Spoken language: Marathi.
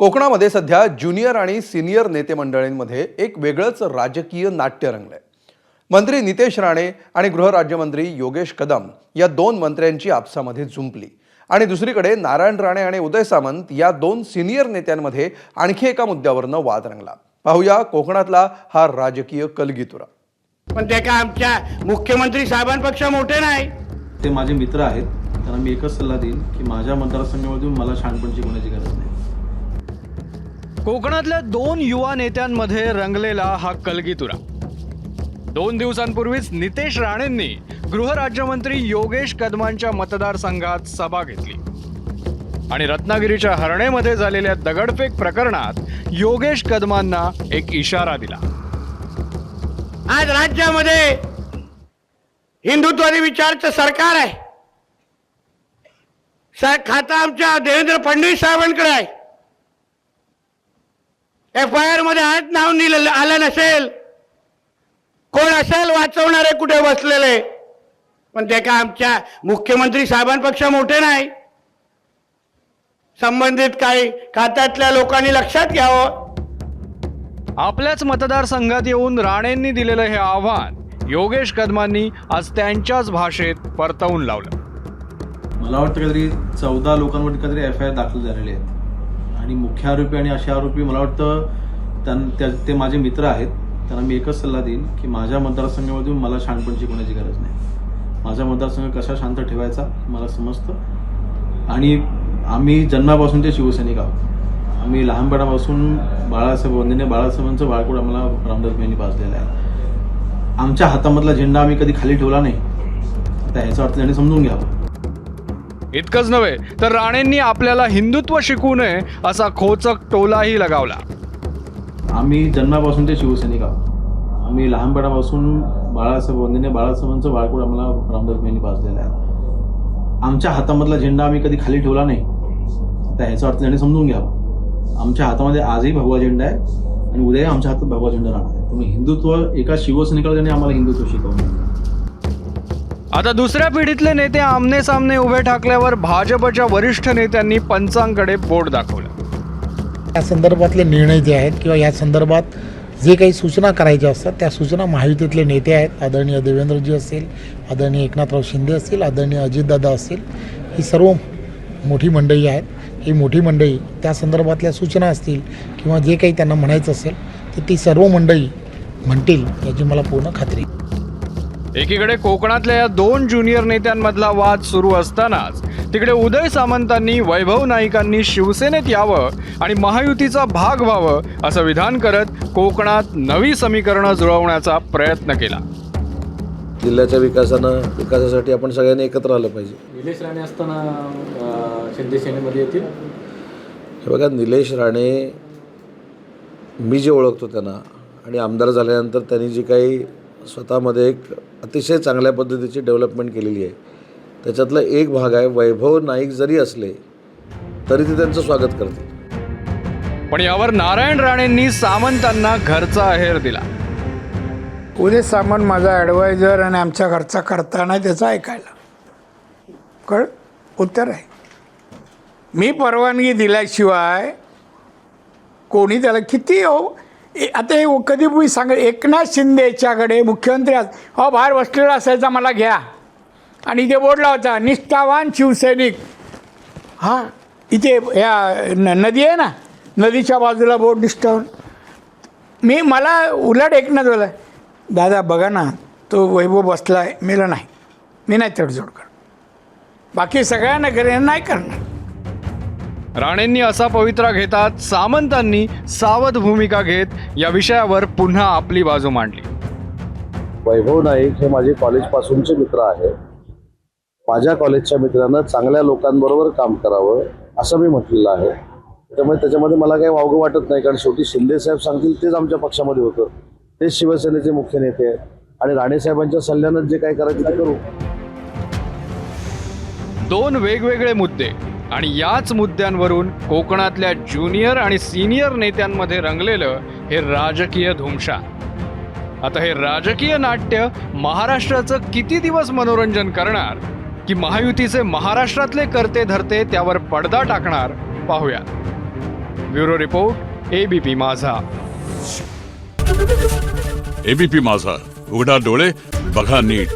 कोकणामध्ये सध्या ज्युनियर आणि सिनियर नेते मंडळींमध्ये एक वेगळंच राजकीय नाट्य रंगलंय। मंत्री नितेश राणे आणि गृहराज्यमंत्री योगेश कदम या दोन मंत्र्यांची आपसामध्ये जुंपली आणि दुसरीकडे नारायण राणे आणि उदय सामंत या दोन सिनियर नेत्यांमध्ये आणखी एका मुद्द्यावरनं वाद रंगला। पाहूया कोकणातला हा राजकीय कलगीतुरा। पण ते का आमच्या मुख्यमंत्री साहेबांपेक्षा मोठे नाही। ते माझे मित्र आहेत, त्यांना मी एकच सल्ला देईन की माझ्या मतदारसंघामधून मला शहाणपण शिकवण्याची गरज नाही। कोकणातल्या दोन युवा नेत्यांमध्ये रंगलेला हा कलगीतुरा। 2 दिवसांपूर्वीच नितेश राणेंनी गृहराज्यमंत्री योगेश कदमांच्या मतदारसंघात सभा घेतली आणि रत्नागिरीच्या हरणेमध्ये झालेल्या दगडफेक प्रकरणात योगेश कदमांना एक इशारा दिला। आज राज्यामध्ये हिंदुत्वादी विचारचं सरकार आहे। खाता आमच्या देवेंद्र फडणवीस साहेबांकडे आहे। FIR मध्ये आज नाव आलं नसेल, कोण असेल वाचवणारे कुठे बसलेले, पण ते का आमच्या मुख्यमंत्री साहेबांपेक्षा मोठे नाही। संबंधित काही खात्यातल्या लोकांनी लक्षात घ्यावं। आपल्याच मतदारसंघात येऊन राणेंनी दिलेलं हे आव्हान योगेश कदमांनी आज त्यांच्याच भाषेत परतवून लावलं। मला वाटतं काहीतरी 14 लोकांवर काहीतरी FIR दाखल झालेले आहेत आणि मुख्य आरोपी आणि असे आरोपी मला वाटतं ते माझे मित्र आहेत। त्यांना मी एकच सल्ला देईन की माझ्या मतदारसंघामधून मला शहाणपण शिकवण्याची गरज नाही। माझा मतदारसंघ कसा शांत ठेवायचा मला समजतं आणि आम्ही जन्मापासूनचे शिवसैनिक आहोत। आम्ही लहानपणापासून बाळासाहेबांचं बाळकूड आम्हाला रामदास यांनी पाजलेलं आहे। आमच्या हातामधला झेंडा आम्ही कधी खाली ठेवला नाही, तर ह्याचा अर्थ त्यांनी समजून घ्यावा। इतकंच नव्हे तर राणेंनी आपल्याला हिंदुत्व शिकवू नये असा खोचक टोलाही लगावला। आम्ही जन्मापासून ते शिवसैनिक आहोत। आम्ही लहानपणापासून बाळासाहेबांचं बाळकूड आम्हाला रामदास यांनी पाजलेलं आहे। आमच्या हातामधला झेंडा आम्ही कधी खाली ठेवला नाही, तर ह्याचा अर्थ त्यांनी समजून घ्यावा। आमच्या हातामध्ये आजही भगवा झेंडा आहे आणि उद्याही आमच्या हातात भगवा झेंडा राहणार आहे। त्यामुळे हिंदुत्व एका शिवसैनिकाला त्यांनी आम्हाला हिंदुत्व शिकवलं। आता दुसऱ्या पिढीतले नेते आमने सामने उभे ठाकल्यावर भाजपच्या वरिष्ठ नेत्यांनी पंचांकडे बोट दाखवलं। या संदर्भातले निर्णय जे आहेत किंवा या संदर्भात जे काही सूचना करायच्या असतात त्या सूचना महायुतीतले नेते आहेत, आदरणीय देवेंद्रजी असतील, आदरणीय एकनाथराव शिंदे असतील, आदरणीय अजितदादा असतील, ही सर्व मोठी मंडळी आहेत। ही मोठी मंडळी त्या संदर्भातल्या सूचना असतील किंवा जे काही त्यांना म्हणायचं असेल तर ती सर्व मंडळी म्हणतील याची मला पूर्ण खात्री। एकीकडे कोकणातल्या या दोन ज्युनियर नेत्यांमधला वाद सुरू असतानाच तिकडे उदय सामंतांनी वैभव नाईकांनी शिवसेनेत यावं आणि महायुतीचा भाग व्हावं असं विधान करत कोकणात नवी समीकरणं जुळवण्याचा प्रयत्न केला। जिल्ह्याच्या विकासासाठी आपण सगळ्यांनी एकत्र आलं पाहिजे। निलेश राणे असताना शिंदे सेनेमध्ये येतील। हे बघा, निलेश राणे मी जे ओळखतो त्यांना आणि आमदार झाल्यानंतर त्यांनी जी काही स्वतःमध्ये एक अतिशय चांगल्या पद्धतीची डेव्हलपमेंट केलेली आहे, त्याच्यातला एक भाग आहे वैभव नाईक जरी असले तरी ते त्यांचं स्वागत करतील। पण यावर नारायण राणेंनी सामंतांना घरचा आहेर दिला। उदय सामंत माझा ॲडवायझर आणि आमच्या घरचा करता नाही त्याचा ऐकायला उत्तर आहे। मी परवानगी दिल्याशिवाय कोणी त्याला किती आता हे कधी मी सांग एकनाथ शिंदेच्याकडे मुख्यमंत्री बाहेर बसलेला असायचा, मला घ्या आणि इथे बोर्ड लावायचा निष्ठावान शिवसैनिक। हां, इथे या नदी आहे ना, नदीच्या बाजूला बोर्ड निष्ठावान। मला उलट एकनाथ बोला, दादा बघा ना तो वैभव बसला आहे, मेला नाही, मी नाही तडजोड कर, बाकी सगळ्यांना करेन, नाही करणार। राणेंनी असा पवित्रा घेतात सामंतांनी सावध भूमिका घेत या विषयावर पुन्हा आपली बाजू मांडली। वैभव नाईक हे माझे कॉलेजपासूनचे मित्र आहेत। माझ्या कॉलेजच्या मित्रांना चांगल्या लोकांबरोबर काम करावं असं मी म्हटलेलं आहे। त्यामुळे त्याच्यामध्ये मला काही वावगं वाटत नाही, कारण शेवटी शिंदेसाहेब सांगतील तेच आमच्या पक्षामध्ये होतं, तेच शिवसेनेचे मुख्य नेते आहेत आणि राणेसाहेबांच्या सल्ल्यानं जे काही करायचं ते करू। दोन वेगवेगळे मुद्दे आणि याच मुद्द्यांवरून कोकणातल्या ज्युनियर आणि सिनियर नेत्यांमध्ये रंगलेलं हे राजकीय धुमशान। आता हे राजकीय नाट्य महाराष्ट्राचं किती दिवस मनोरंजन करणार की महायुतीचे महाराष्ट्रातले करते धरते त्यावर पडदा टाकणार, पाहूया। ब्युरो रिपोर्ट ABP माझा. एबीपी माझा, उघडा डोळे बघा नीट.